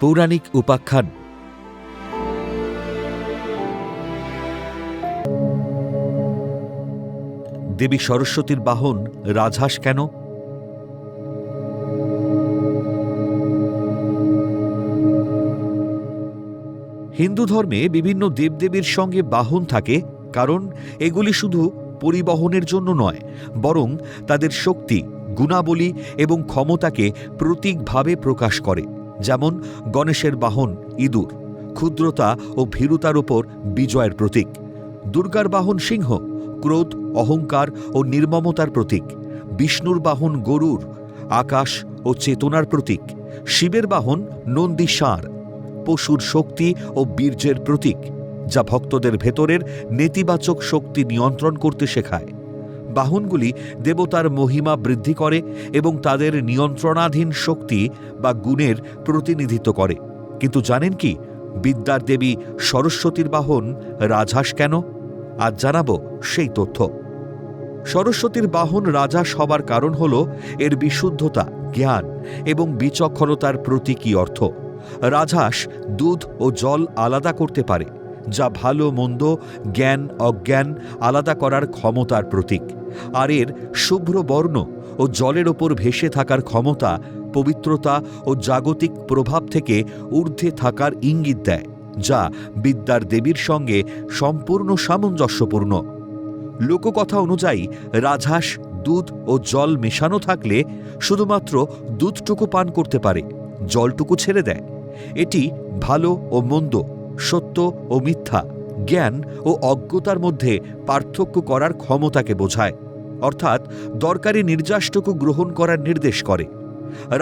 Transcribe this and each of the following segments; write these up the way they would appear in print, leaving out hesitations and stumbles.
পৌরাণিক উপাখ্যান। দেবী সরস্বতীর বাহন রাজহাঁস কেন? হিন্দু ধর্মে বিভিন্ন দেবদেবীর সঙ্গে বাহন থাকে, কারণ এগুলি শুধু পরিবহনের জন্য নয়, বরং তাদের শক্তি, গুণাবলী এবং ক্ষমতাকে প্রতীকভাবে প্রকাশ করে। যেমন গণেশের বাহন ইঁদুর, ক্ষুদ্রতা ও ভীরুতার ওপর বিজয়ের প্রতীক। দুর্গার বাহন সিংহ, ক্রোধ, অহংকার ও নির্মমতার প্রতীক। বিষ্ণুর বাহন গরুড়, আকাশ ও চেতনার প্রতীক। শিবের বাহন নন্দী ষাঁড়, পশুর শক্তি ও বীর্যের প্রতীক, যা ভক্তদের ভেতরের নেতিবাচক শক্তি নিয়ন্ত্রণ করতে শেখায়। বাহনগুলি দেবতার মহিমা বৃদ্ধি করে এবং তাদের নিয়ন্ত্রণাধীন শক্তি বা গুণের প্রতিনিধিত্ব করে। কিন্তু জানেন কি, বিদ্যার দেবী সরস্বতীর বাহন রাজহাঁস কেন? আজ জানাবো সেই তথ্য। সরস্বতীর বাহন রাজহাঁস হবার কারণ হল এর বিশুদ্ধতা, জ্ঞান এবং বিচক্ষণতার প্রতীকী অর্থ। রাজহাঁস দুধ ও জল আলাদা করতে পারে, যা ভালো মন্দ, জ্ঞান অজ্ঞান আলাদা করার ক্ষমতার প্রতীক। আর এর শুভ্র বর্ণ ও জলের ওপর ভেসে থাকার ক্ষমতা পবিত্রতা ও জাগতিক প্রভাব থেকে ঊর্ধ্বে থাকার ইঙ্গিত দেয়, যা বিদ্যার দেবীর সঙ্গে সম্পূর্ণ সামঞ্জস্যপূর্ণ। লোককথা অনুযায়ী রাজহাঁস দুধ ও জল মেশানো থাকলে শুধুমাত্র দুধটুকু পান করতে পারে, জলটুকু ছেড়ে দেয়। এটি ভালো ও মন্দ, সত্য ও মিথ্যা, জ্ঞান ও অজ্ঞতার মধ্যে পার্থক্য করার ক্ষমতাকে বোঝায়, অর্থাৎ দরকারি নির্যাসটুকু গ্রহণ করার নির্দেশ করে।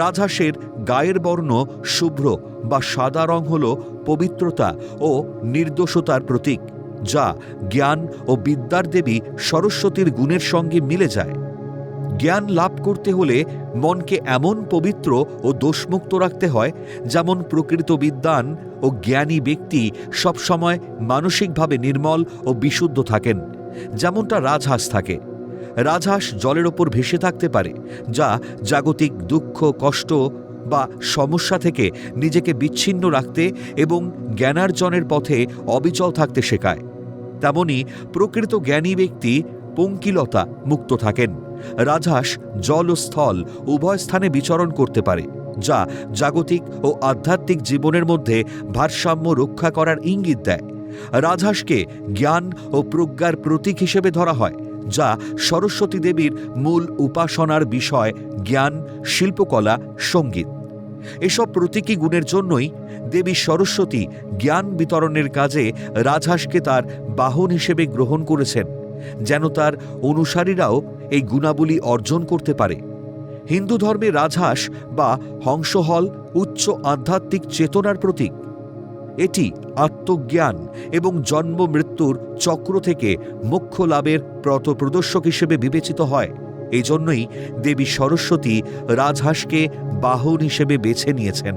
রাজহাঁসের গায়ের বর্ণ শুভ্র বা সাদা রং হল পবিত্রতা ও নির্দোষতার প্রতীক, যা জ্ঞান ও বিদ্যার দেবী সরস্বতীর গুণের সঙ্গে মিলে যায়। জ্ঞান লাভ করতে হলে মনকে এমন পবিত্র ও দোষমুক্ত রাখতে হয়, যেমন প্রকৃত বিদ্বান ও জ্ঞানী ব্যক্তি সবসময় মানসিকভাবে নির্মল ও বিশুদ্ধ থাকেন, যেমনটা রাজহাঁস থাকে। রাজহাঁস জলের ওপর ভেসে থাকতে পারে, যা জাগতিক দুঃখ, কষ্ট বা সমস্যা থেকে নিজেকে বিচ্ছিন্ন রাখতে এবং জ্ঞানার্জনের পথে অবিচল থাকতে শেখায়। তেমনি প্রকৃত জ্ঞানী ব্যক্তি পঙ্কিলতা মুক্ত থাকেন। রাজহাঁস জল ও স্থল উভয় স্থানে বিচরণ করতে পারে, যা জাগতিক ও আধ্যাত্মিক জীবনের মধ্যে ভারসাম্য রক্ষা করার ইঙ্গিত দেয়। রাজহাঁসকে জ্ঞান ও প্রজ্ঞার প্রতীক হিসেবে ধরা হয়, যা সরস্বতী দেবীর মূল উপাসনার বিষয় জ্ঞান, শিল্পকলা, সঙ্গীত। এসব প্রতীকী গুণের জন্যই দেবী সরস্বতী জ্ঞান বিতরণের কাজে রাজহাঁসকে তার বাহন হিসেবে গ্রহণ করেছেন, যেন তার অনুসারীরাও এই গুণাবলী অর্জন করতে পারে। হিন্দু ধর্মে রাজহাঁস বা হংস হল উচ্চ আধ্যাত্মিক চেতনার প্রতীক। এটি আত্মজ্ঞান এবং জন্ম মৃত্যুর চক্র থেকে মোক্ষ লাভের পথপ্রদর্শক হিসেবে বিবেচিত হয়। এই জন্যই দেবী সরস্বতী রাজহাঁসকে বাহন হিসেবে বেছে নিয়েছেন।